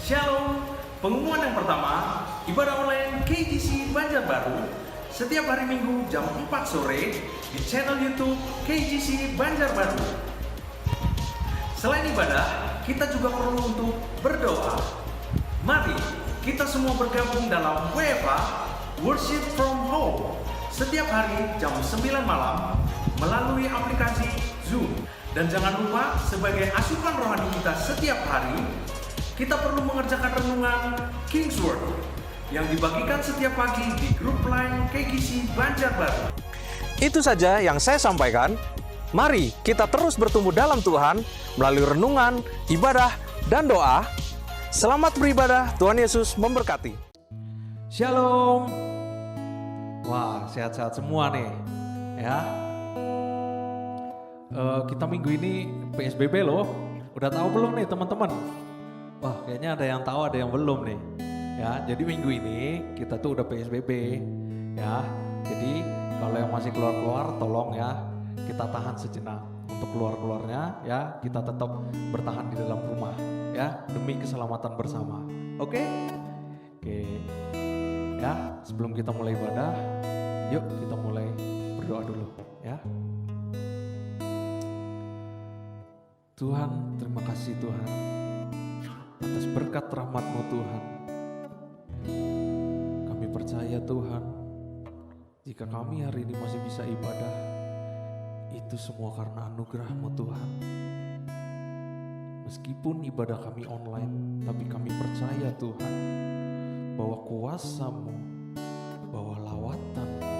Shalom, pengumuman yang pertama, ibadah online KGC Banjarbaru setiap hari Minggu jam 4 sore di channel YouTube KGC Banjarbaru. Selain ibadah, kita juga perlu untuk berdoa. Mari kita semua bergabung dalam WFA Worship from Home setiap hari jam 9 malam melalui aplikasi Zoom. Dan jangan lupa, sebagai asupan rohani kita setiap hari, kita perlu mengerjakan renungan King's Word yang dibagikan setiap pagi di grup line KGC Banjarbaru. Itu saja yang saya sampaikan. Mari kita terus bertumbuh dalam Tuhan melalui renungan, ibadah, dan doa. Selamat beribadah, Tuhan Yesus memberkati. Shalom. Wah, sehat-sehat semua nih, ya. Kita minggu ini PSBB loh. Udah tahu belum nih teman-teman? Wah, kayaknya ada yang tahu, ada yang belum nih. Ya, jadi minggu ini kita tuh udah PSBB, ya. Jadi kalau yang masih keluar-keluar, tolong ya kita tahan sejenak. Untuk keluar-keluarnya, ya kita tetap bertahan di dalam rumah, ya demi keselamatan bersama. Oke? Oke. Ya, sebelum kita mulai ibadah, yuk kita mulai berdoa dulu, ya. Tuhan, terima kasih Tuhan atas berkat rahmat-Mu Tuhan. Kami percaya Tuhan, jika kami hari ini masih bisa ibadah, itu semua karena anugerah-Mu Tuhan. Meskipun ibadah kami online, tapi kami percaya Tuhan, bahwa kuasa-Mu, bahwa lawatan-Mu,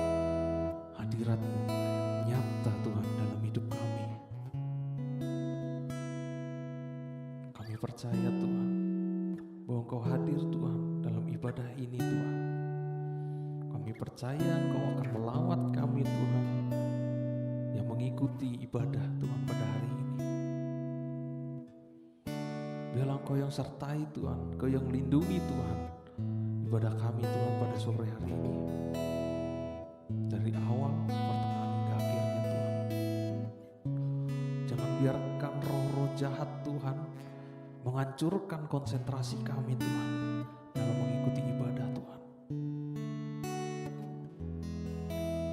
hadirat-Mu nyata Tuhan dalam hidup kami. Kami percaya Tuhan, bahwa Engkau hadir Tuhan dalam ibadah ini Tuhan. Kami percaya Engkau akan melawat kami Tuhan, yang mengikuti ibadah Tuhan pada hari ini. Biarlah Engkau yang sertai Tuhan, Engkau yang lindungi Tuhan ibadah kami Tuhan pada sore hari ini. Dari awal, pertengahan hingga akhirnya Tuhan. Jangan biarkan roh-roh jahat Tuhan menghancurkan konsentrasi kami Tuhan dalam mengikuti ibadah Tuhan.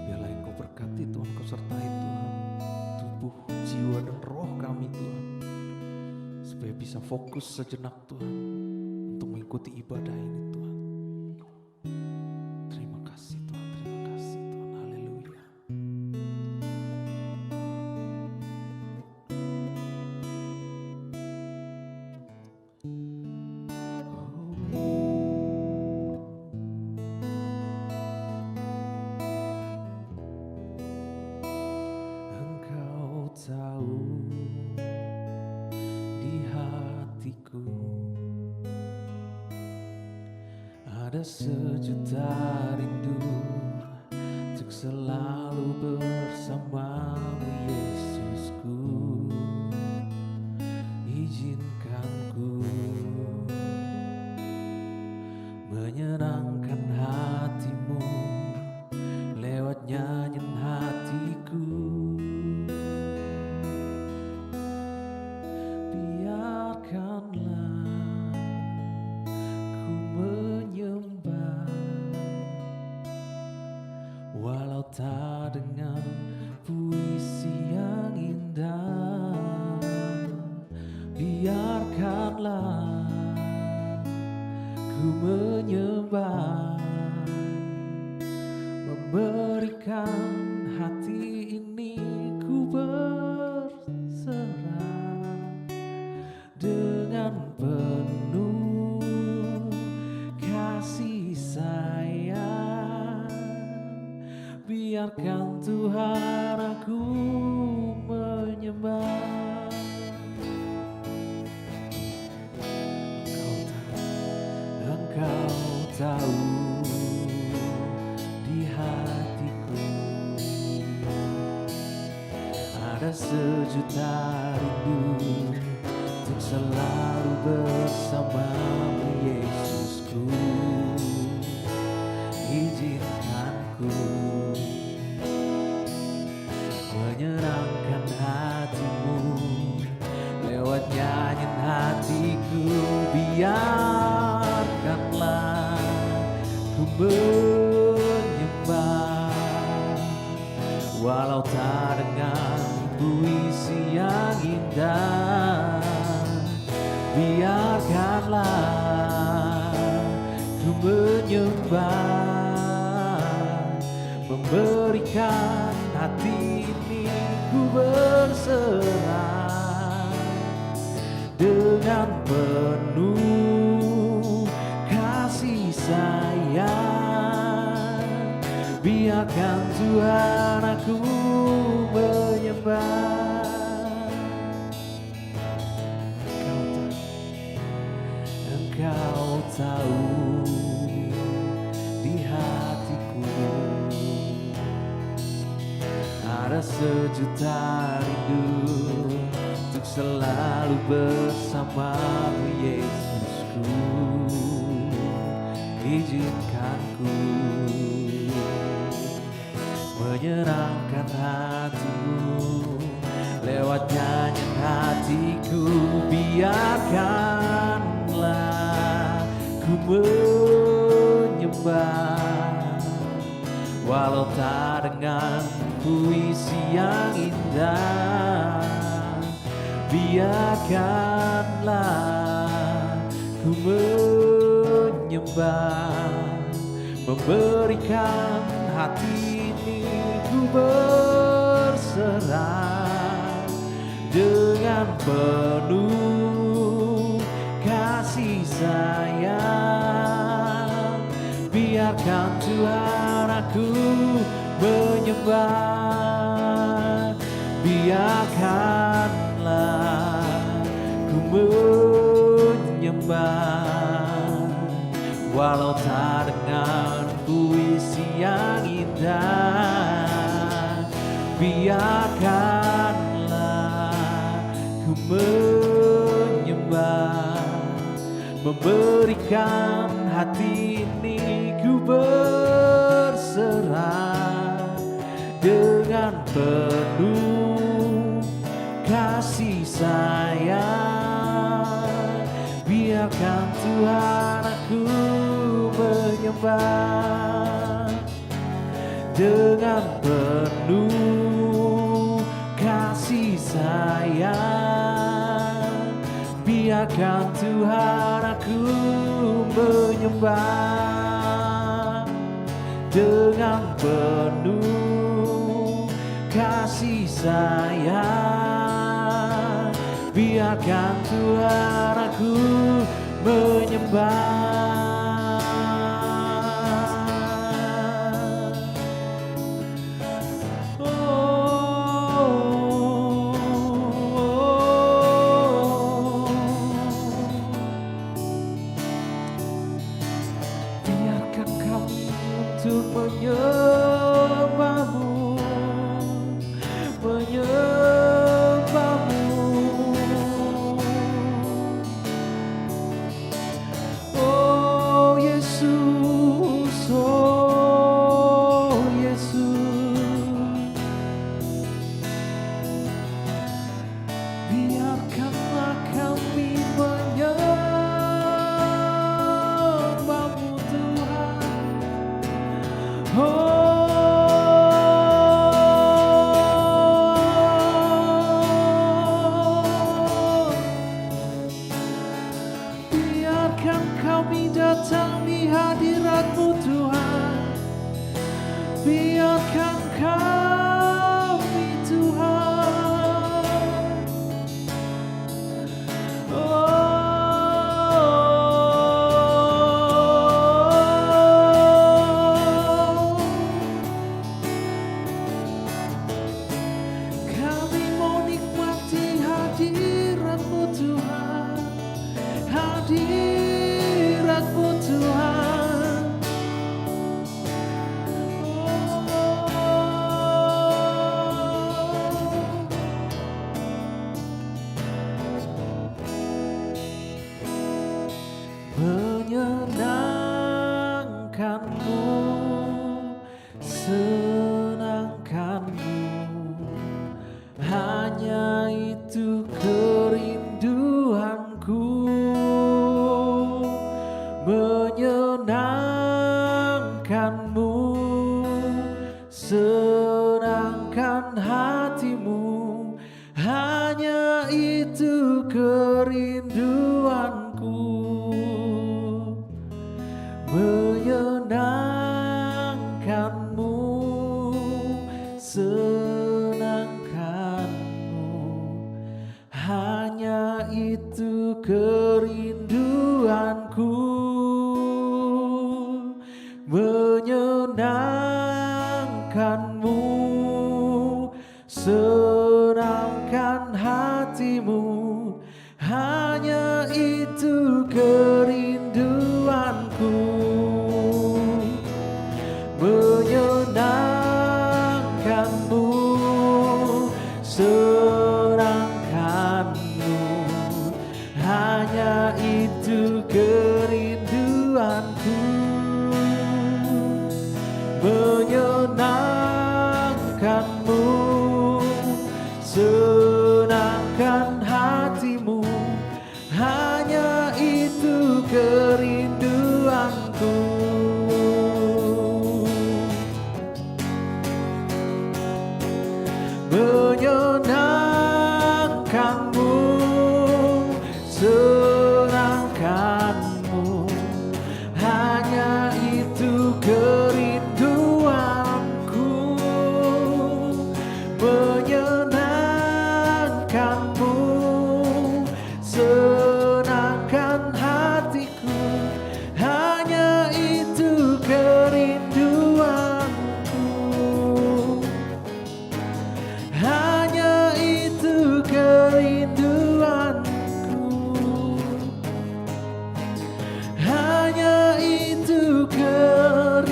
Biarlah Engkau berkati Tuhan, Engkau sertai Tuhan tubuh, jiwa dan roh kami Tuhan, supaya bisa fokus sejenak Tuhan untuk mengikuti ibadah ini Tuhan. Terima kasih Tuhan, terima kasih Tuhan, haleluya. Engkau tahu di hatiku ada sejuta rindu untuk selalu bersamamu Yesusku. Izinkan ku menyenangkan hatimu lewat nyanyian hatiku. Biarkanlah ku menyembah, walau tak dengan puisi yang indah. Biarkanlah ku menyembah, memberikan hati ini ku berserah dengan penuh kasih sayang. Biarkan Tuhan aku menyembah. Engkau tahu di hatiku ada sejuta rindu untuk selalu bersamamu Yesusku. Izinkan ku menyenangkan hatimu lewat nyanyian hatiku. Biar menyembah, walau tak dengan puisi yang indah. Biarkanlah ku menyembah, memberikan hati ini ku berserah dengan penuh kasih sayang. Biarkan Tuhan aku menyembah. Engkau tahu di hatiku ada sejuta rindu untuk selalu bersamamu Yesusku. Izinkanku menyenangkan hatimu lewat nyanyian hatiku. Biarkanlah ku menyembah, walau tak dengan puisi yang indah. Biarkanlah ku menyembah, memberikan hati ini ku berserah dengan penuh kasih sayang. Biarkan Tuhan aku menyembah, biarkanlah ku menyembah, walau tak dengan puisi yang indah. Biarkanlah ku menyembah, memberikan hati ini ku berserah dengan penuh kasih sayang. Biarkan Tuhan aku menyembah dengan penuh kasih sayang. Biarkan Tuhan aku menyembah dengan penuh kasih sayang. Biarkan Tuhan aku menyembah. Biarkan kami untuk menyembahmu, menyembahmu. Oh Yesus, oh Yesus. Biarkanlah kami menyembahmu Tuhan. Biarkan kami datang di hadirat-Mu Tuhan. Biarkan kami Tuhan. Kami mau nikmati hadirat-Mu Tuhan, hadirat-Mu Tuhan. Menyenangkanmu, senangkanmu, hanya itu kerinduanku. Menyenangkanmu, kerinduanku, menyenangkanmu, senangkan hatimu, hanya itu kerinduanku, menyenangkanmu, senangkanmu, hanya itu kerinduanku, menyenangkanmu, senangkan hatimu, hanya itu kerinduanku. Menyenangkanmu, senangkanmu, hanya itu kerinduanku, menyenangkanmu, senangkan hatiku, hanya itu kerinduanku, hanya itu kerinduanku, hanya itu kerinduanku.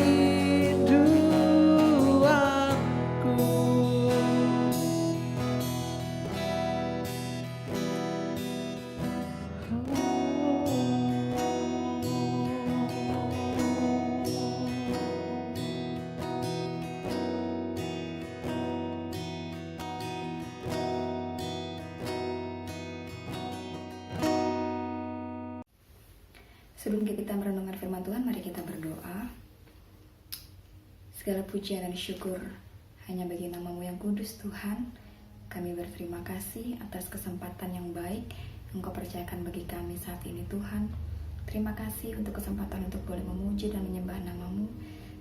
Sebelum kita merenungkan firman Tuhan, mari kita berdoa. Segala pujian dan syukur hanya bagi nama-Mu yang kudus, Tuhan. Kami berterima kasih atas kesempatan yang baik Engkau percayakan bagi kami saat ini, Tuhan. Terima kasih untuk kesempatan untuk boleh memuji dan menyembah nama-Mu.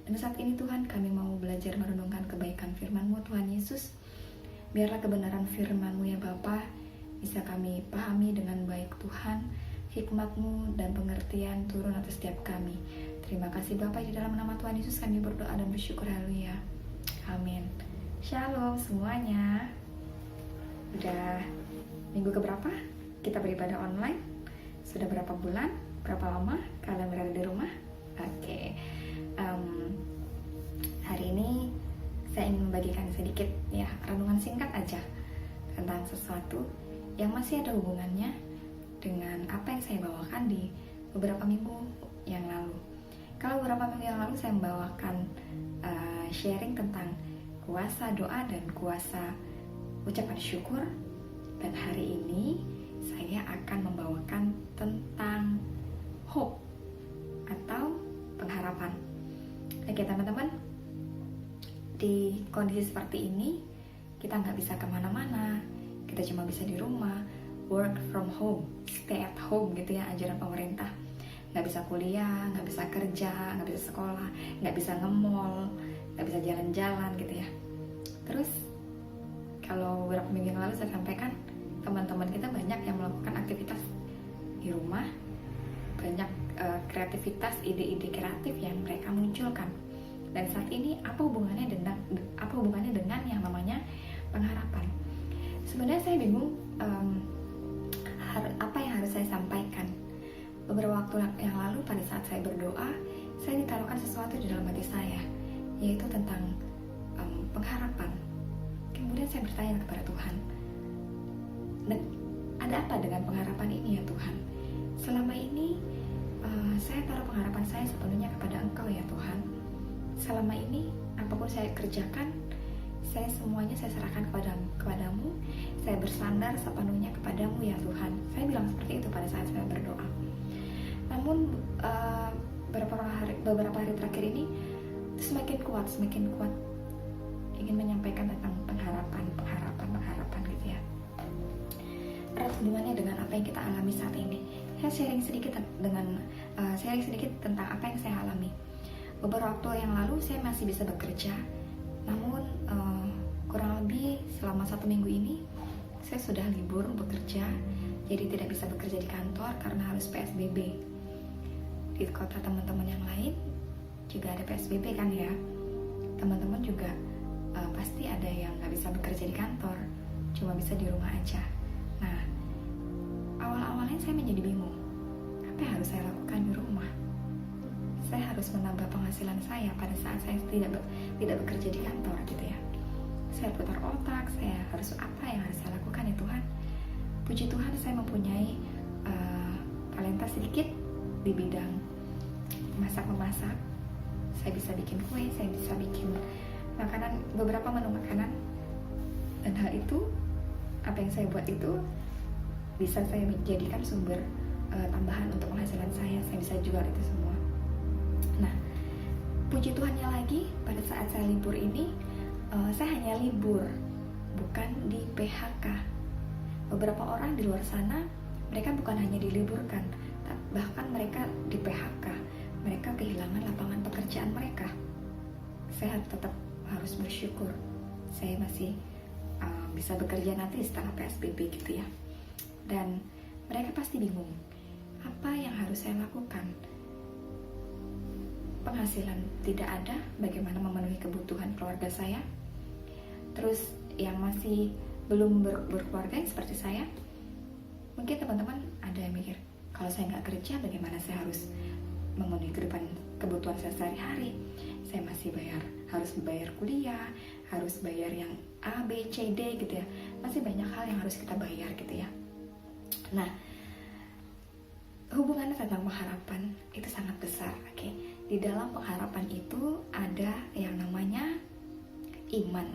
Dan saat ini, Tuhan, kami mau belajar merenungkan kebaikan firman-Mu, Tuhan Yesus. Biarlah kebenaran firman-Mu ya Bapa bisa kami pahami dengan baik, Tuhan. Hikmat-Mu dan pengertian turun atas setiap kami. Terima kasih Bapa, di dalam nama Tuhan Yesus kami berdoa dan bersyukur, haleluya. Amin. Shalom semuanya. Udah minggu keberapa kita beribadah online? Sudah berapa bulan? Berapa lama kalian berada di rumah? Oke. Hari ini saya ingin membagikan sedikit ya, renungan singkat aja tentang sesuatu yang masih ada hubungannya dengan apa yang saya bawakan di beberapa minggu yang lalu. Kalau beberapa minggu yang lalu saya membawakan sharing tentang kuasa doa dan kuasa ucapan syukur, dan hari ini saya akan membawakan tentang hope atau pengharapan. Oke teman-teman, di kondisi seperti ini kita nggak bisa kemana-mana, kita cuma bisa di rumah, work from home, stay at home gitu ya, ajaran pemerintah. Nggak bisa kuliah, nggak bisa kerja, nggak bisa sekolah, nggak bisa nge-mall, nggak bisa jalan-jalan gitu ya. Terus kalau beberapa minggu yang lalu saya sampaikan, teman-teman kita banyak yang melakukan aktivitas di rumah, banyak kreativitas, ide-ide kreatif yang mereka munculkan. Dan saat ini apa hubungannya dengan yang namanya pengharapan? Sebenarnya saya bingung apa yang harus saya sampaikan. Beberapa waktu yang lalu pada saat saya berdoa, saya ditaruhkan sesuatu di dalam hati saya, yaitu tentang pengharapan. Kemudian saya bertanya kepada Tuhan, dan ada apa dengan pengharapan ini ya Tuhan? Selama ini saya taruh pengharapan saya sepenuhnya kepada Engkau ya Tuhan. Selama ini apapun saya kerjakan, semuanya saya serahkan kepadamu. Saya bersandar sepenuhnya kepadamu ya Tuhan. Saya bilang seperti itu pada saat saya berdoa. Namun beberapa hari terakhir ini semakin kuat ingin menyampaikan tentang pengharapan gitu ya. Erat hubungannya dengan apa yang kita alami saat ini. Saya sharing sedikit tentang apa yang saya alami. Beberapa waktu yang lalu saya masih bisa bekerja, namun kurang lebih selama 1 minggu ini saya sudah libur bekerja, jadi tidak bisa bekerja di kantor karena harus PSBB. Di kota teman-teman yang lain juga ada PSBB kan ya. Teman-teman juga pasti ada yang nggak bisa bekerja di kantor, cuma bisa di rumah aja. Nah, awal-awalnya saya menjadi bingung, apa yang harus saya lakukan di rumah? Saya harus menambah penghasilan saya pada saat saya tidak bekerja di kantor gitu ya. Saya putar otak, saya harus apa yang harus saya lakukan ya Tuhan? Puji Tuhan saya mempunyai talenta sedikit di bidang memasak. Saya bisa bikin kue, saya bisa bikin makanan, beberapa menu makanan. Dan hal itu, apa yang saya buat itu bisa saya menjadikan sumber tambahan untuk penghasilan saya bisa jual itu semua. Nah, puji Tuhannya lagi, pada saat saya libur ini, saya hanya libur, bukan di PHK. Beberapa orang di luar sana, mereka bukan hanya diliburkan, bahkan mereka di PHK. Mereka kehilangan lapangan pekerjaan mereka. Saya tetap harus bersyukur, saya masih bisa bekerja nanti setelah PSBB gitu ya. Dan mereka pasti bingung, apa yang harus saya lakukan? Penghasilan tidak ada, bagaimana memenuhi kebutuhan keluarga saya? Terus yang masih belum berkeluarga seperti saya, mungkin teman-teman ada yang mikir, kalau saya nggak kerja, bagaimana saya harus memenuhi kebutuhan saya sehari-hari? Saya masih harus bayar kuliah, harus bayar yang A, B, C, D gitu ya. Masih banyak hal yang harus kita bayar gitu ya. Nah, hubungannya tentang pengharapan itu sangat besar, oke? Di dalam pengharapan itu ada yang namanya iman.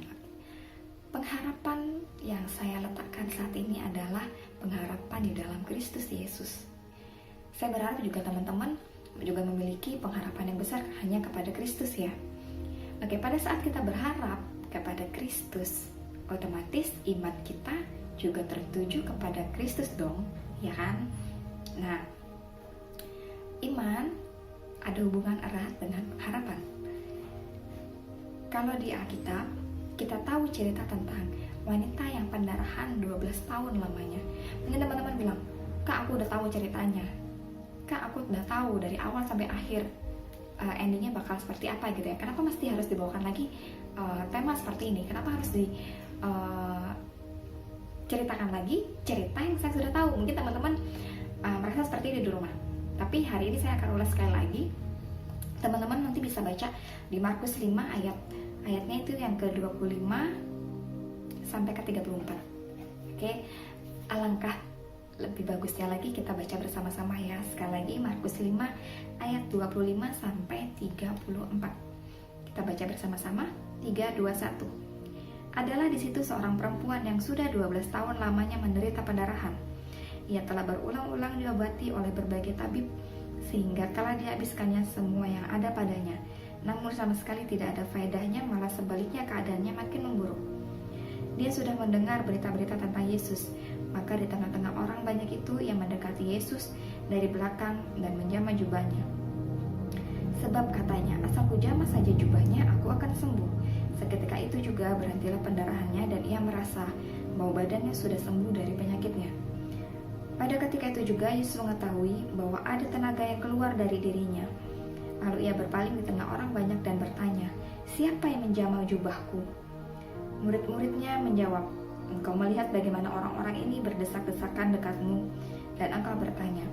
Pengharapan yang saya letakkan saat ini adalah pengharapan di dalam Kristus Yesus. Saya berharap juga teman-teman juga memiliki pengharapan yang besar hanya kepada Kristus ya. Oke, pada saat kita berharap kepada Kristus, otomatis iman kita juga tertuju kepada Kristus dong, ya kan? Nah, iman ada hubungan erat dengan pengharapan. Kalau di Alkitab, kita tahu cerita tentang wanita yang pendarahan 12 tahun lamanya. Mungkin teman-teman bilang, Kak, aku udah tahu ceritanya. Kak, aku udah tahu dari awal sampai akhir endingnya bakal seperti apa gitu ya. Kenapa mesti harus dibawakan lagi tema seperti ini? Kenapa harus diceritakan lagi cerita yang saya sudah tahu? Mungkin teman-teman merasa seperti ini di rumah. Tapi hari ini saya akan ulas sekali lagi. Teman-teman nanti bisa baca di Markus 5 ayatnya itu yang ke-25 sampai ke-34. Oke, alangkah lebih bagusnya lagi kita baca bersama-sama ya. Sekali lagi Markus 5 ayat 25 sampai 34. Kita baca bersama-sama. 3, 2, 1. Adalah di situ seorang perempuan yang sudah 12 tahun lamanya menderita pendarahan. Ia telah berulang-ulang diobati oleh berbagai tabib sehingga telah dihabiskannya semua yang ada padanya. Namun sama sekali tidak ada faedahnya, malah sebaliknya keadaannya makin memburuk. Dia sudah mendengar berita-berita tentang Yesus. Maka di tengah-tengah orang banyak itu yang mendekati Yesus dari belakang dan menjamah jubahnya. Sebab katanya, asal ku jamah saja jubahnya, aku akan sembuh. Seketika itu juga berhentilah pendarahannya dan ia merasa bahwa badannya sudah sembuh dari penyakitnya. Pada ketika itu juga Yesus mengetahui bahwa ada tenaga yang keluar dari dirinya. Lalu ia berpaling di tengah orang banyak dan bertanya, siapa yang menjamah jubahku? Murid-muridnya menjawab, engkau melihat bagaimana orang-orang ini berdesak-desakan dekatmu, dan engkau bertanya,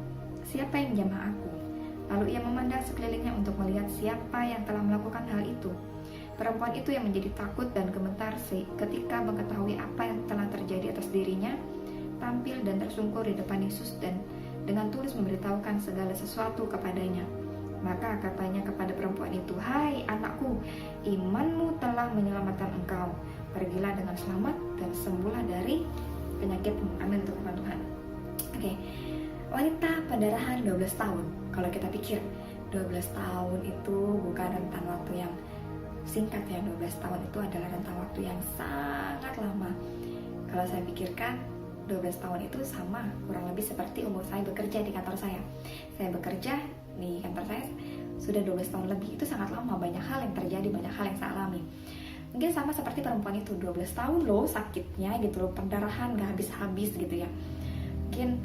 siapa yang menjamah aku? Lalu ia memandang sekelilingnya untuk melihat siapa yang telah melakukan hal itu. Perempuan itu yang menjadi takut dan gemetar ketika mengetahui apa yang telah terjadi atas dirinya, tampil dan tersungkur di depan Yesus dan dengan tulus memberitahukan segala sesuatu kepadanya. Maka katanya kepada perempuan itu, hai anakku, imanmu telah menyelamatkan engkau. Pergilah dengan selamat dan sembuhlah dari penyakitmu. Amin untuk firman Tuhan. Oke, wanita pendarahan 12 tahun. Kalau kita pikir 12 tahun itu bukan rentang waktu yang singkat ya. 12 tahun itu adalah rentang waktu yang sangat lama. Kalau saya pikirkan 12 tahun itu sama kurang lebih seperti umur saya bekerja di kantor saya. Saya bekerja di kantor saya sudah 12 tahun lebih. Itu sangat lama, banyak hal yang terjadi, banyak hal yang saya alami. Mungkin sama seperti perempuan itu, 12 tahun loh sakitnya gitu loh, pendarahan gak habis-habis gitu ya. Mungkin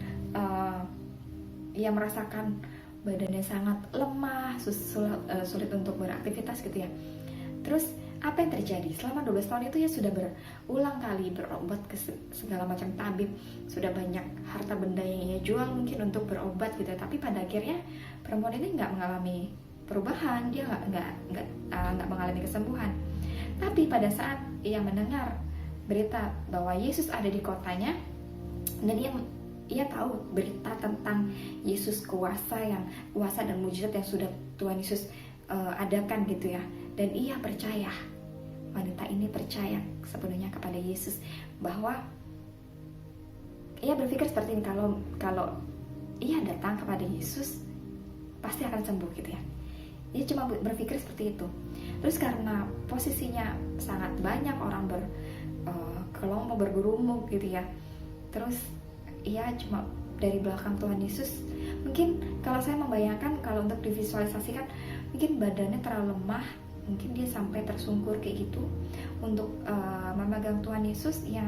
ia merasakan badannya sangat lemah, sulit untuk beraktivitas gitu ya. Terus apa yang terjadi? Selama 12 tahun itu ya sudah berulang kali berobat ke segala macam tabib, sudah banyak harta benda yang ia jual mungkin untuk berobat gitu ya. Tapi pada akhirnya perempuan ini nggak mengalami perubahan, dia nggak mengalami kesembuhan. Tapi pada saat ia mendengar berita bahwa Yesus ada di kotanya, dan ia tahu berita tentang Yesus, kuasa dan mujizat yang sudah Tuhan Yesus adakan gitu ya. Dan ia percaya, wanita ini percaya sepenuhnya kepada Yesus, bahwa ia berpikir seperti ini, kalau ia datang kepada Yesus pasti akan sembuh gitu ya. Ia cuma berpikir seperti itu. Terus karena posisinya sangat banyak orang kelompok bergurumuk gitu ya, terus ia cuma dari belakang Tuhan Yesus. Mungkin kalau saya membayangkan, kalau untuk divisualisasikan, mungkin badannya terlalu lemah, mungkin dia sampai tersungkur kayak gitu untuk memegang Tuhan Yesus. Ya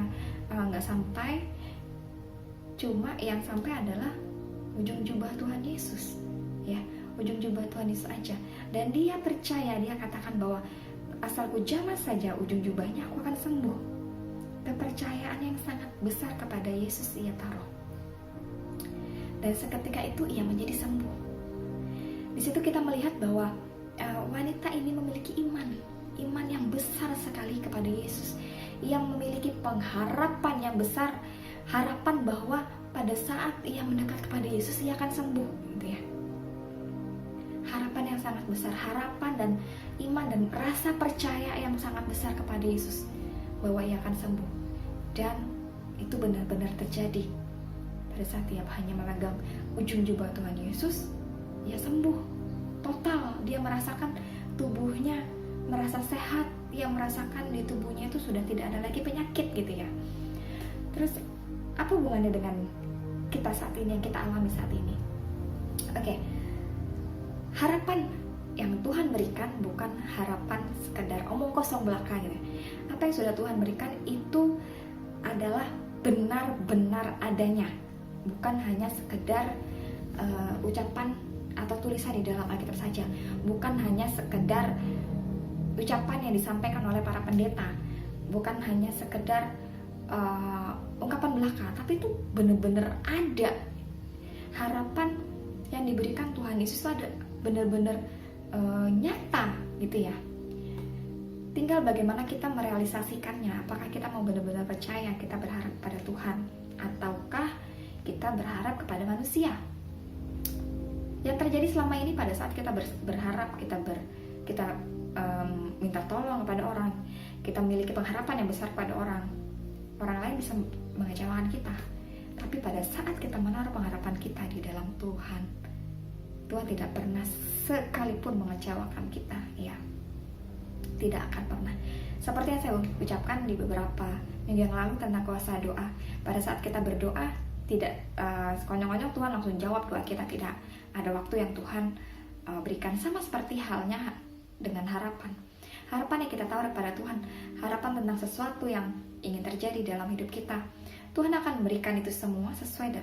nggak sampai, cuma yang sampai adalah ujung jubah Tuhan Yesus ya, ujung jubah Tuhan Yesus aja. Dan dia percaya, dia katakan bahwa asalku jamah saja ujung jubahnya, aku akan sembuh. Kepercayaan yang sangat besar kepada Yesus ia taruh, dan seketika itu ia menjadi sembuh. Di situ kita melihat bahwa wanita ini memiliki iman yang besar sekali kepada Yesus. Ia memiliki pengharapan yang besar, harapan bahwa pada saat ia mendekat kepada Yesus ia akan sembuh gitu ya. Harapan yang sangat besar, harapan dan iman dan rasa percaya yang sangat besar kepada Yesus bahwa ia akan sembuh. Dan itu benar-benar terjadi. Pada saat ia hanya memegang ujung jubah Tuhan Yesus, ia sembuh total. Dia merasakan tubuhnya merasa sehat, dia merasakan di tubuhnya itu sudah tidak ada lagi penyakit gitu ya. Terus apa hubungannya dengan kita saat ini, yang kita alami saat ini? Oke. Harapan yang Tuhan berikan bukan harapan sekedar omong kosong belaka gitu. Apa yang sudah Tuhan berikan itu adalah benar-benar adanya, bukan hanya sekedar ucapan atau tulisan di dalam Alkitab saja, bukan hanya sekedar ucapan yang disampaikan oleh para pendeta, bukan hanya sekedar ungkapan belaka, tapi itu benar-benar ada. Harapan yang diberikan Tuhan Yesus ada benar-benar nyata gitu ya. Tinggal bagaimana kita merealisasikannya. Apakah kita mau benar-benar percaya, kita berharap pada Tuhan, ataukah kita berharap kepada manusia? Yang terjadi selama ini pada saat kita berharap, kita minta tolong kepada orang, kita memiliki pengharapan yang besar pada orang lain bisa mengecewakan kita. Tapi pada saat kita menaruh pengharapan kita di dalam Tuhan, Tuhan tidak pernah sekalipun mengecewakan kita ya. Tidak akan pernah. Seperti yang saya ucapkan di beberapa minggu yang lalu tentang kuasa doa. Pada saat kita berdoa, tidak sekonyong-konyong Tuhan langsung jawab doa kita. Tidak ada waktu yang Tuhan berikan. Sama seperti halnya dengan harapan. Harapan yang kita taruh pada Tuhan, harapan tentang sesuatu yang ingin terjadi dalam hidup kita, Tuhan akan memberikan itu semua sesuai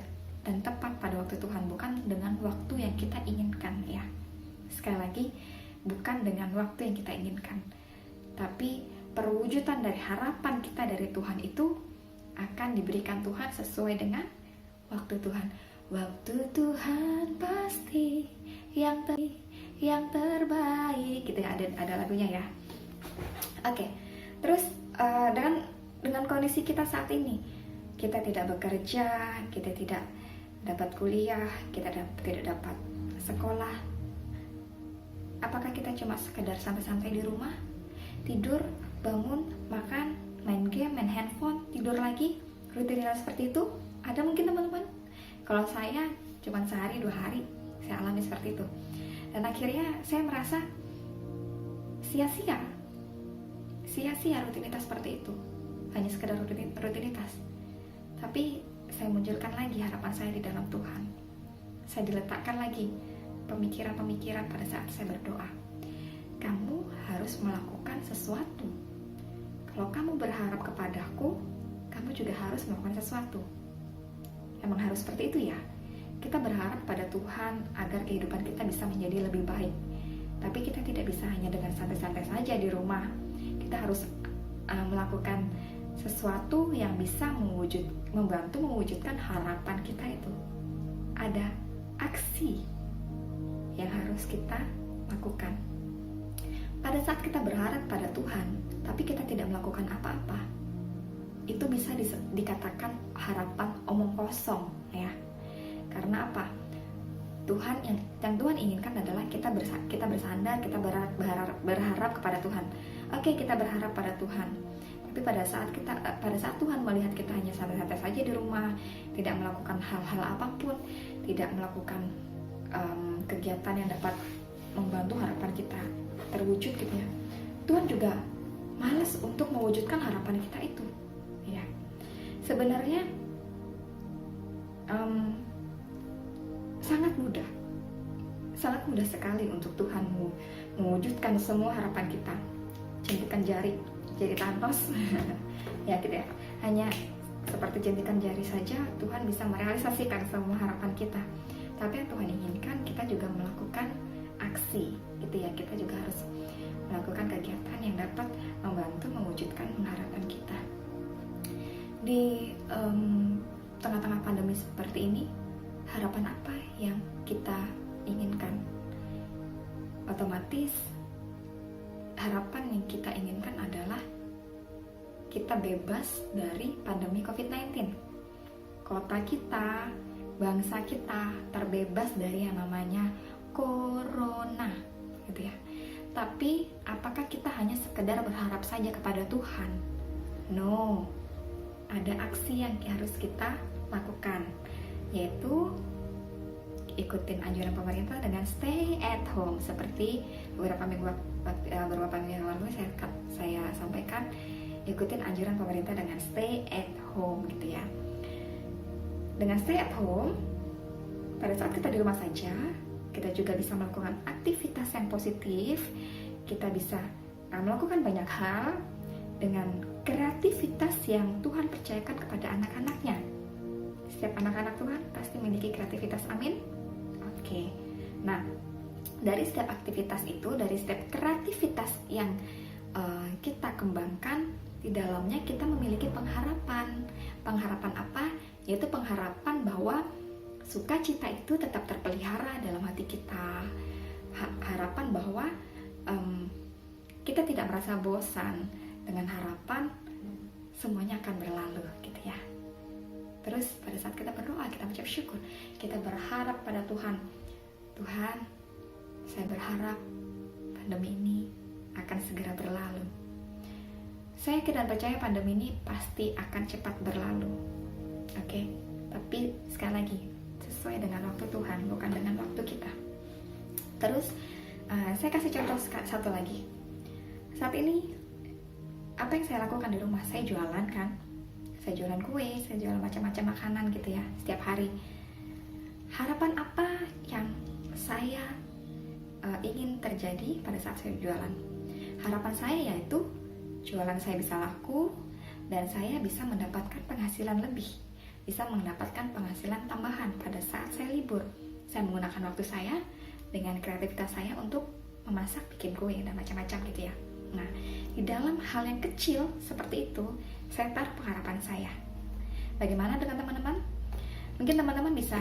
dan tepat pada waktu Tuhan, bukan dengan waktu yang kita inginkan ya. Sekali lagi, bukan dengan waktu yang kita inginkan, tapi perwujudan dari harapan kita dari Tuhan itu akan diberikan Tuhan sesuai dengan waktu Tuhan. Waktu Tuhan pasti yang terbaik gitu ya, ada lagunya ya. Oke. Terus dengan kondisi kita saat ini, kita tidak bekerja, kita tidak dapat kuliah, kita tidak dapat sekolah. Apakah kita cuma sekedar santai-santai di rumah, tidur, bangun, makan, main game, main handphone, tidur lagi, rutinitas seperti itu? Ada mungkin teman-teman. Kalau saya cuma sehari 2 hari saya alami seperti itu, dan akhirnya saya merasa sia-sia rutinitas seperti itu, hanya sekedar rutinitas. Tapi saya munculkan lagi harapan saya di dalam Tuhan. Saya diletakkan lagi pemikiran-pemikiran pada saat saya berdoa. Kamu harus melakukan sesuatu. kalau kamu berharap kepadaku, kamu juga harus melakukan sesuatu. Emang harus seperti itu ya. Kita berharap pada Tuhan agar kehidupan kita bisa menjadi lebih baik. Tapi kita tidak bisa hanya dengan santai-santai saja di rumah. Kita harus melakukan sesuatu yang bisa membantu mewujudkan harapan kita itu. Ada aksi yang harus kita lakukan. Pada saat kita berharap pada Tuhan, tapi kita tidak melakukan apa-apa, itu bisa dikatakan harapan omong kosong ya. Karena apa? Tuhan yang Tuhan inginkan adalah kita bersandar, kita berharap kepada Tuhan. Oke, kita berharap pada Tuhan. Tapi pada saat Tuhan melihat kita hanya santai-santai saja di rumah, tidak melakukan hal-hal apapun, tidak melakukan kegiatan yang dapat membantu harapan kita terwujud gitu ya, Tuhan juga malas untuk mewujudkan harapan kita itu ya. Sebenarnya sangat mudah sekali untuk Tuhan mewujudkan semua harapan kita. Jentikan jari Thanos ya gitu ya, hanya seperti jentikan jari saja Tuhan bisa merealisasikan semua harapan kita. Tapi yang Tuhan inginkan kita juga melakukan aksi gitu ya. Kita juga harus melakukan kegiatan yang dapat membantu mewujudkan harapan kita. Di tengah-tengah pandemi seperti ini, harapan apa yang kita inginkan? Otomatis harapan yang kita inginkan adalah kita bebas dari pandemi COVID-19. Kota kita, bangsa kita terbebas dari yang namanya corona gitu ya. Tapi apakah kita hanya sekedar berharap saja kepada Tuhan? No, ada aksi yang harus kita lakukan, yaitu ikutin anjuran pemerintah dengan stay at home. Seperti beberapa minggu yang lalu saya sampaikan, ikutin anjuran pemerintah dengan stay at home gitu ya. Dengan stay at home, pada saat kita di rumah saja, kita juga bisa melakukan aktivitas yang positif. Kita bisa melakukan banyak hal dengan kreativitas yang Tuhan percayakan kepada anak-anaknya. Setiap anak-anak Tuhan pasti memiliki kreativitas, amin. Oke. Nah, dari setiap aktivitas itu, dari setiap kreativitas yang kita kembangkan, di dalamnya kita memiliki pengharapan. Pengharapan apa? Yaitu pengharapan bahwa sukacita itu tetap terpelihara dalam hati kita. Harapan bahwa kita tidak merasa bosan. Dengan harapan semuanya akan berlalu gitu ya. Terus pada saat kita berdoa, kita mengucap syukur, kita berharap pada Tuhan. Tuhan, saya berharap pandemi ini akan segera berlalu. Saya yakin dan percaya pandemi ini pasti akan cepat berlalu. Oke, tapi sekali lagi sesuai dengan waktu Tuhan, bukan dengan waktu kita. Terus saya kasih contoh satu lagi. Saat ini apa yang saya lakukan di rumah? Saya jualan kan, saya jualan kue, saya jualan macam-macam makanan gitu ya setiap hari. Harapan apa yang saya ingin terjadi pada saat saya jualan? Harapan saya yaitu jualan saya bisa laku dan saya bisa mendapatkan penghasilan lebih, bisa mendapatkan penghasilan tambahan pada saat saya libur. Saya menggunakan waktu saya dengan kreativitas saya untuk memasak, bikin kue dan macam-macam gitu ya. Nah, di dalam hal yang kecil seperti itu, saya taruh pengharapan saya. Bagaimana dengan teman-teman? Mungkin teman-teman bisa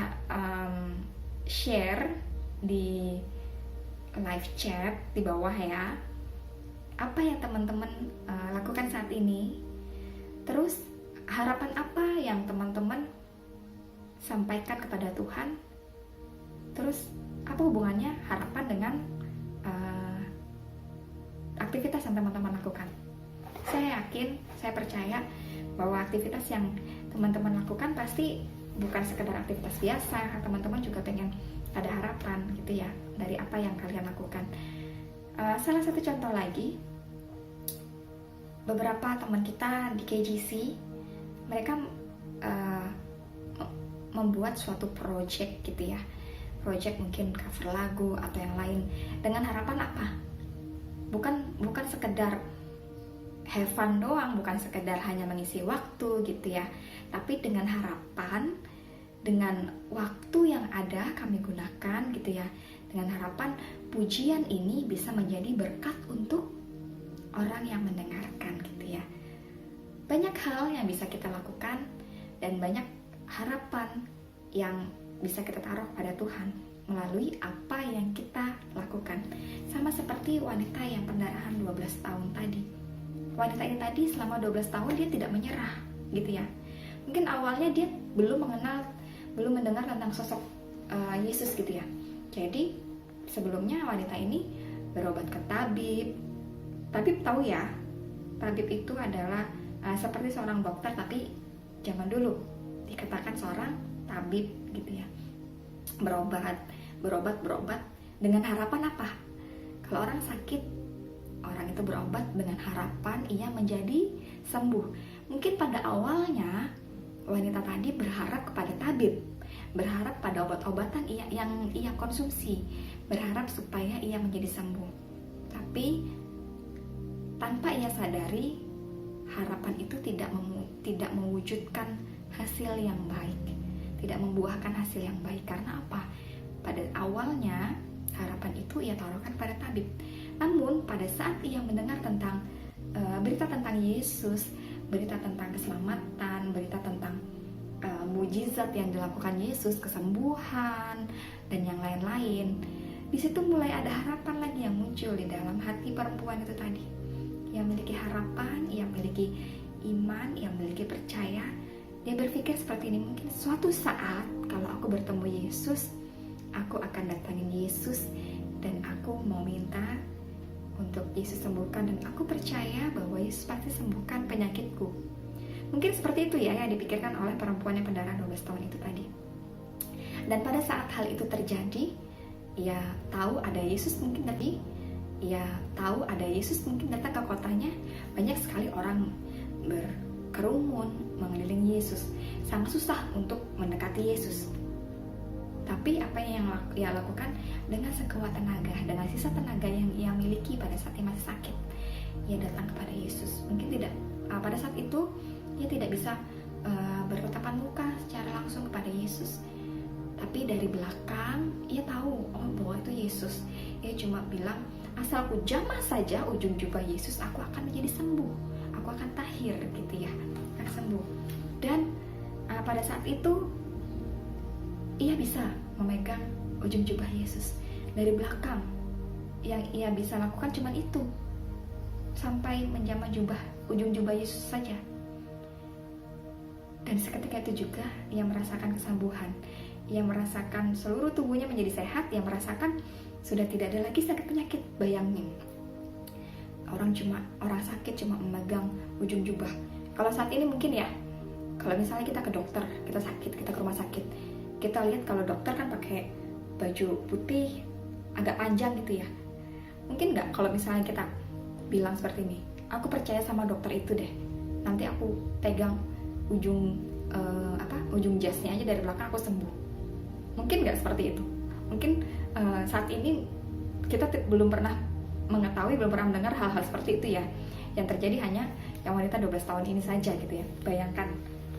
share di live chat di bawah ya. Apa yang teman-teman lakukan saat ini? Terus harapan apa yang teman-teman sampaikan kepada Tuhan? Terus apa hubungannya harapan dengan aktivitas yang teman-teman lakukan? Saya yakin, saya percaya bahwa aktivitas yang teman-teman lakukan pasti bukan sekedar aktivitas biasa. Teman-teman juga pengen ada harapan gitu ya dari apa yang kalian lakukan. Salah satu contoh lagi, beberapa teman kita di KGC, mereka membuat suatu project gitu ya. Project mungkin cover lagu atau yang lain, dengan harapan apa? Bukan sekedar have fun doang, bukan sekedar hanya mengisi waktu gitu ya. Tapi dengan harapan, dengan waktu yang ada kami gunakan gitu ya, dengan harapan pujian ini bisa menjadi berkat untuk orang yang mendengarkan gitu ya. Banyak hal yang bisa kita lakukan dan banyak harapan yang bisa kita taruh pada Tuhan melalui apa yang kita lakukan. Sama seperti wanita yang pendarahan 12 tahun tadi. Wanita ini tadi selama 12 tahun dia tidak menyerah gitu ya. Mungkin awalnya dia belum mendengar tentang sosok Yesus gitu ya. Jadi sebelumnya wanita ini berobat ke tabib. Tabib tahu ya, tabib itu adalah seperti seorang dokter, tapi zaman dulu dikatakan seorang tabib gitu ya. Berobat dengan harapan apa? Kalau orang sakit, orang itu berobat dengan harapan ia menjadi sembuh. Mungkin pada awalnya wanita tadi berharap kepada tabib, berharap pada obat-obatan yang ia konsumsi, berharap supaya ia menjadi sembuh. Tapi tanpa ia sadari, harapan itu tidak mewujudkan hasil yang baik, tidak membuahkan hasil yang baik. Karena apa? Pada awalnya harapan itu ia taruhkan pada tabib. Namun pada saat ia mendengar tentang berita tentang Yesus, berita tentang keselamatan, berita tentang mujizat yang dilakukan Yesus, kesembuhan dan yang lain-lain, di situ mulai ada harapan lagi yang muncul di dalam hati perempuan itu tadi. Ia memiliki harapan, ia memiliki iman, ia memiliki percaya. Dia berpikir seperti ini, mungkin suatu saat kalau aku bertemu Yesus, aku akan datangin Yesus dan aku mau minta untuk Yesus sembuhkan, dan aku percaya bahwa Yesus pasti sembuhkan penyakitku. Mungkin seperti itu ya yang dipikirkan oleh perempuan yang pendarahan 12 tahun itu tadi. Dan pada saat hal itu terjadi, ia tahu ada Yesus mungkin tadi, ia tahu ada Yesus mungkin datang ke kotanya, banyak sekali orang berkerumun mengelilingi Yesus. Sangat susah untuk mendekati Yesus. Tapi apa yang ia lakukan dengan sekuat tenaga, dengan sisa tenaga yang ia miliki pada saat ia masih sakit, ia datang kepada Yesus. Mungkin tidak pada saat itu ia tidak bisa bertatapan muka secara langsung kepada Yesus, tapi dari belakang ia tahu bahwa itu Yesus. Ia cuma bilang, asal aku jamah saja ujung jubah Yesus, aku akan menjadi sembuh, aku akan tahir gitu ya, akan sembuh. Dan pada saat itu ia bisa memegang ujung jubah Yesus dari belakang. Yang ia bisa lakukan cuma itu, sampai menjamah ujung jubah Yesus saja. Dan seketika itu juga ia merasakan kesembuhan. Ia merasakan seluruh tubuhnya menjadi sehat. Ia merasakan sudah tidak ada lagi sakit penyakit. Bayangin, orang sakit cuma memegang ujung jubah. Kalau saat ini mungkin ya, kalau misalnya kita ke dokter, kita sakit, kita ke rumah sakit, kita lihat kalau dokter kan pakai baju putih agak panjang gitu ya. Mungkin nggak kalau misalnya kita bilang seperti ini, aku percaya sama dokter itu deh, nanti aku pegang ujung jasnya aja dari belakang aku sembuh. Mungkin nggak seperti itu. Mungkin saat ini kita belum pernah mengetahui, belum pernah mendengar hal-hal seperti itu ya. Yang terjadi hanya yang wanita 12 tahun ini saja gitu ya. Bayangkan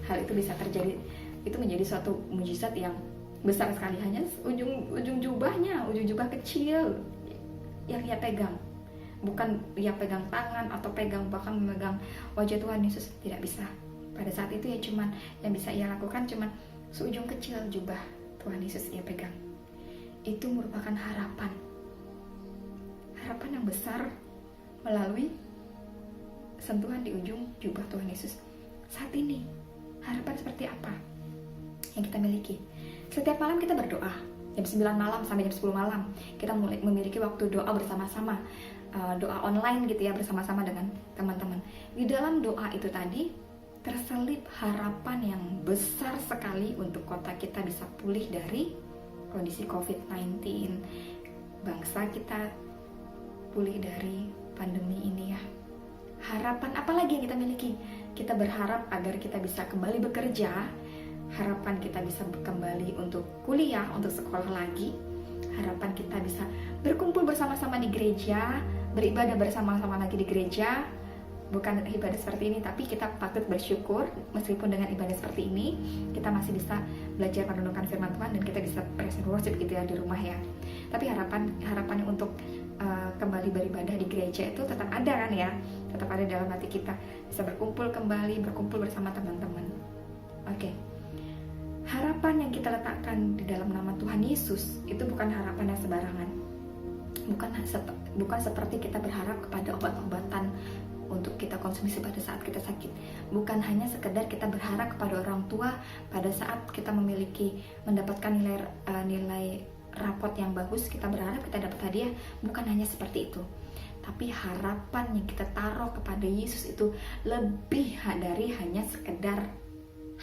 hal itu bisa terjadi, itu menjadi suatu mujizat yang besar sekali. Hanya ujung jubahnya, ujung jubah kecil yang ia pegang. Bukan ia pegang tangan atau bahkan memegang wajah Tuhan Yesus, tidak bisa. Pada saat itu ya cuman yang bisa ia lakukan cuman seujung kecil jubah Tuhan Yesus ia pegang. Itu merupakan harapan yang besar melalui sentuhan di ujung jubah Tuhan Yesus. Saat ini harapan seperti apa yang kita miliki? Setiap malam kita berdoa jam 9 malam sampai jam 10 malam. Kita memiliki waktu doa bersama-sama, doa online gitu ya, bersama-sama dengan teman-teman. Di dalam doa itu tadi terselip harapan yang besar sekali untuk kota kita bisa pulih dari kondisi COVID-19, bangsa kita pulih dari pandemi ini ya. Harapan apa lagi yang kita miliki? Kita berharap agar kita bisa kembali bekerja, harapan kita bisa kembali untuk kuliah, untuk sekolah lagi, harapan kita bisa berkumpul bersama-sama di gereja, beribadah bersama-sama lagi di gereja, bukan ibadah seperti ini, tapi kita patut bersyukur meskipun dengan ibadah seperti ini kita masih bisa belajar merenungkan firman Tuhan dan kita bisa praise and worship gitu ya di rumah ya. Tapi harapannya untuk kembali beribadah di gereja itu tetap ada kan ya, tetap ada dalam hati kita, bisa berkumpul kembali, berkumpul bersama teman-teman. Oke. Harapan yang kita letakkan di dalam nama Tuhan Yesus itu bukan harapan yang sembarangan. Bukan seperti kita berharap kepada obat-obatan untuk kita konsumsi pada saat kita sakit. Bukan hanya sekedar kita berharap kepada orang tua pada saat kita mendapatkan nilai raport yang bagus, kita berharap kita dapat hadiah. Bukan hanya seperti itu, tapi harapan yang kita taruh kepada Yesus itu lebih dari hanya sekedar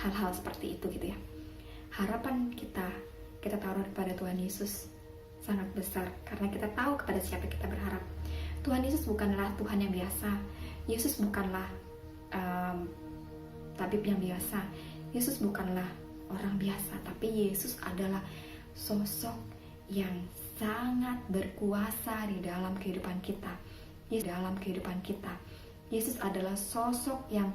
hal-hal seperti itu gitu ya. Harapan kita taruh kepada Tuhan Yesus sangat besar karena kita tahu kepada siapa kita berharap. Tuhan Yesus bukanlah Tuhan yang biasa. Yesus bukanlah tabib yang biasa. Yesus bukanlah orang biasa, tapi Yesus adalah sosok yang sangat berkuasa di dalam kehidupan kita. Yesus adalah sosok yang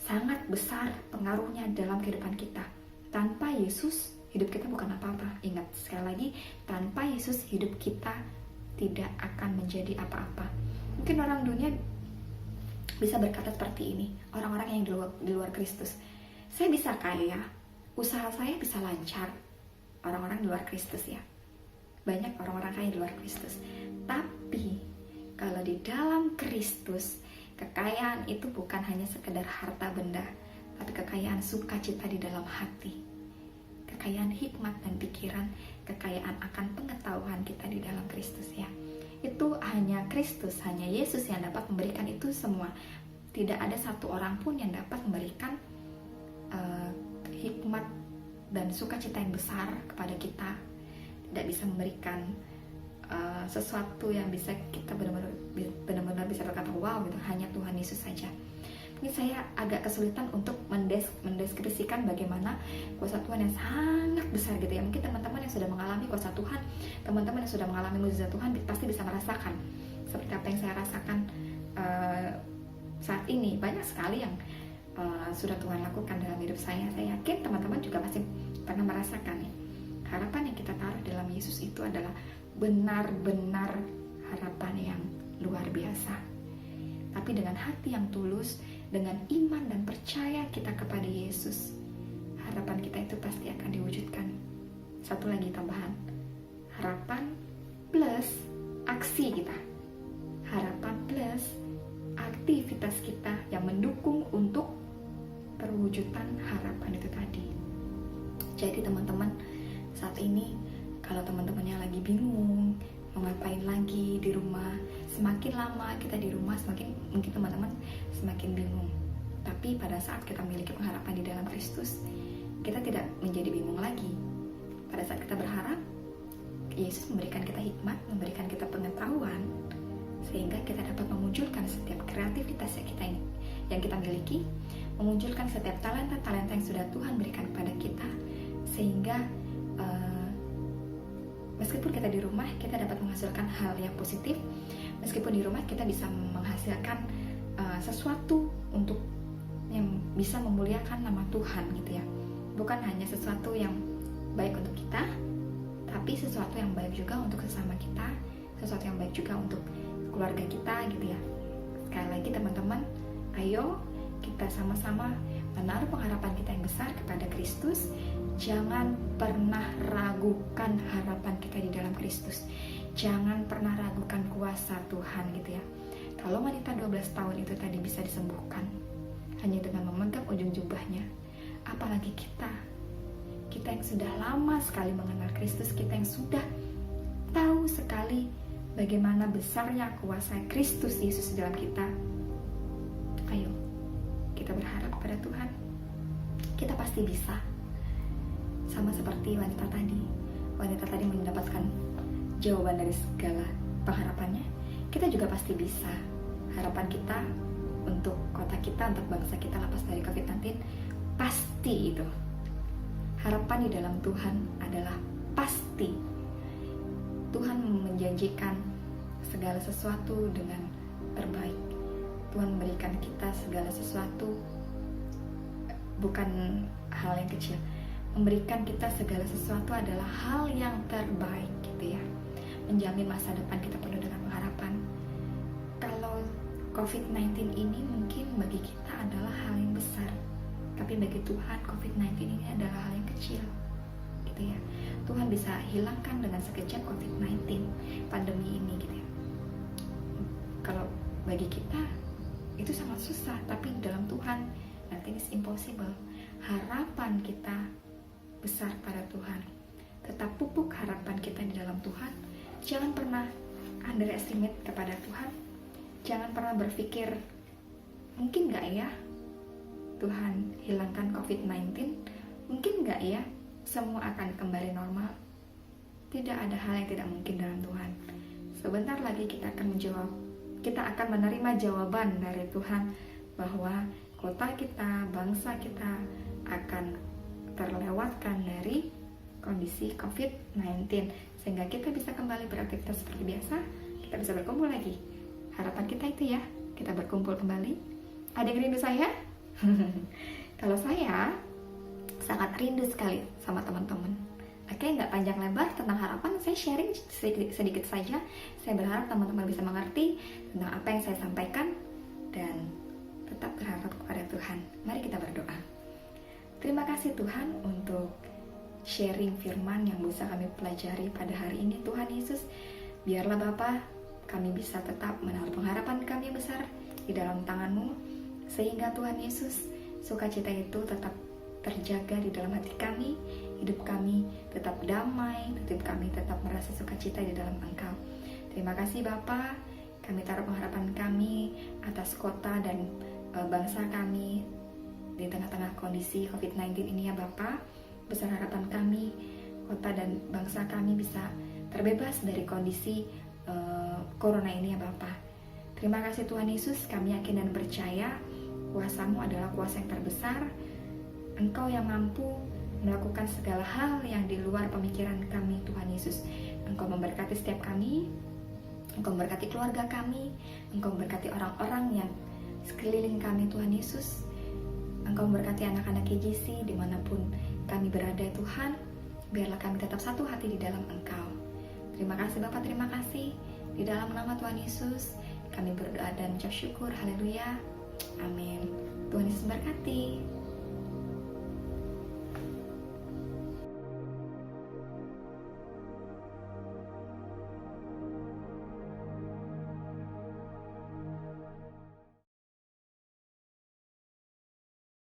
sangat besar pengaruhnya dalam kehidupan kita. Tanpa Yesus, hidup kita bukan apa-apa. Ingat sekali lagi, tanpa Yesus hidup kita tidak akan menjadi apa-apa. Mungkin orang dunia bisa berkata seperti ini, orang-orang yang di luar Kristus. Saya bisa kaya, usaha saya bisa lancar. Orang-orang di luar Kristus ya. Banyak orang-orang kaya di luar Kristus. Tapi kalau di dalam Kristus, kekayaan itu bukan hanya sekedar harta benda, tapi kekayaan sukacita di dalam hati, kekayaan hikmat dan pikiran, kekayaan akan pengetahuan kita di dalam Kristus ya. Itu hanya Kristus, hanya Yesus yang dapat memberikan itu semua. Tidak ada satu orang pun yang dapat memberikan hikmat dan sukacita yang besar kepada kita. Tidak bisa memberikan sesuatu yang bisa kita benar-benar bisa berkata wow gitu, hanya Tuhan Yesus saja. Ini saya agak kesulitan untuk mendeskripsikan bagaimana kuasa Tuhan yang sangat besar gitu ya. Mungkin teman-teman yang sudah mengalami kuasa Tuhan, teman-teman yang sudah mengalami mukjizat Tuhan pasti bisa merasakan seperti apa yang saya rasakan saat ini. Banyak sekali yang sudah Tuhan lakukan dalam hidup saya. Saya yakin teman-teman juga pasti pernah merasakan ya. Harapan yang kita taruh dalam Yesus itu adalah benar-benar harapan yang luar biasa. Tapi dengan hati yang tulus, dengan iman dan percaya kita kepada Yesus, harapan kita itu pasti akan diwujudkan. Satu lagi tambahan, harapan plus aksi kita. Harapan plus aktivitas kita yang mendukung untuk perwujudan harapan itu tadi. Jadi teman-teman, saat ini kalau teman-temannya lagi bingung mau ngapain lagi di rumah, semakin lama kita di rumah mungkin teman-teman semakin bingung. Tapi pada saat kita memiliki pengharapan di dalam Kristus, kita tidak menjadi bingung lagi. Pada saat kita berharap, Yesus memberikan kita hikmat, memberikan kita pengetahuan, sehingga kita dapat memunculkan setiap kreativitas yang kita miliki, memunculkan setiap talenta-talenta yang sudah Tuhan berikan kepada kita, sehingga meskipun kita di rumah, kita dapat menghasilkan hal yang positif. Meskipun di rumah kita bisa menghasilkan sesuatu untuk yang bisa memuliakan nama Tuhan gitu ya. Bukan hanya sesuatu yang baik untuk kita, tapi sesuatu yang baik juga untuk sesama kita, sesuatu yang baik juga untuk keluarga kita gitu ya. Sekali lagi teman-teman, ayo kita sama-sama menaruh pengharapan kita yang besar kepada Kristus. Jangan pernah ragukan harapan kita di dalam Kristus. Jangan pernah ragukan kuasa Tuhan gitu ya. Kalau wanita 12 tahun itu tadi bisa disembuhkan hanya dengan memegang ujung jubahnya, apalagi kita yang sudah lama sekali mengenal Kristus, kita yang sudah tahu sekali bagaimana besarnya kuasa Kristus Yesus dalam kita. Ayo kita berharap pada Tuhan, kita pasti bisa. Sama seperti wanita tadi mendapatkan jawaban dari segala pengharapannya, kita juga pasti bisa. Harapan kita untuk kota kita, untuk bangsa kita lepas dari COVID-19, pasti itu. Harapan di dalam Tuhan adalah pasti. Tuhan menjanjikan segala sesuatu dengan terbaik. Tuhan memberikan kita segala sesuatu, bukan hal yang kecil. Memberikan kita segala sesuatu adalah hal yang terbaik gitu ya. Menjamin masa depan kita penuh dengan pengharapan. Kalau COVID-19 ini mungkin bagi kita adalah hal yang besar, tapi bagi Tuhan COVID-19 ini adalah hal yang kecil gitu ya. Tuhan bisa hilangkan dengan sekejap COVID-19, pandemi ini gitu ya. Kalau bagi kita itu sangat susah, tapi dalam Tuhan nothing is impossible. Harapan kita besar pada Tuhan. Tetap pupuk harapan kita di dalam Tuhan. Jangan pernah underestimate kepada Tuhan. Jangan pernah berpikir, mungkin gak ya Tuhan hilangkan COVID-19? Mungkin gak ya semua akan kembali normal? Tidak ada hal yang tidak mungkin dalam Tuhan. Sebentar lagi kita akan menerima jawaban dari Tuhan bahwa kota kita, bangsa kita akan terlewatkan dari kondisi COVID-19, sehingga kita bisa kembali beraktivitas seperti biasa, kita bisa berkumpul lagi. Harapan kita itu ya, kita berkumpul kembali. Ada yang rindu saya? Kalau saya sangat rindu sekali sama teman-teman. Oke, nggak panjang lebar tentang harapan, saya sharing sedikit saja. Saya berharap teman-teman bisa mengerti tentang apa yang saya sampaikan dan tetap berharap kepada Tuhan. Mari kita berdoa. Terima kasih Tuhan untuk sharing firman yang bisa kami pelajari pada hari ini. Tuhan Yesus, biarlah Bapa, kami bisa tetap menaruh pengharapan kami besar di dalam tangan-Mu, sehingga Tuhan Yesus, sukacita itu tetap terjaga di dalam hati kami, hidup kami tetap damai, hidup kami tetap merasa sukacita di dalam Engkau. Terima kasih Bapa, kami taruh pengharapan kami atas kota dan bangsa kami di tengah-tengah kondisi COVID-19 ini ya Bapa. Besar harapan kami, kota dan bangsa kami bisa terbebas dari kondisi corona ini ya Bapa. Terima kasih Tuhan Yesus, kami yakin dan percaya kuasa-Mu adalah kuasa yang terbesar. Engkau yang mampu melakukan segala hal yang di luar pemikiran kami Tuhan Yesus. Engkau memberkati setiap kami, Engkau memberkati keluarga kami, Engkau memberkati orang-orang yang sekeliling kami Tuhan Yesus. Engkau memberkati anak-anak KJC dimanapun kami berada Tuhan. Biarlah kami tetap satu hati di dalam Engkau. Terima kasih Bapak, terima kasih. Di dalam nama Tuhan Yesus kami berdoa dan mengucap syukur. Haleluya. Amin. Tuhan Yesus berkati.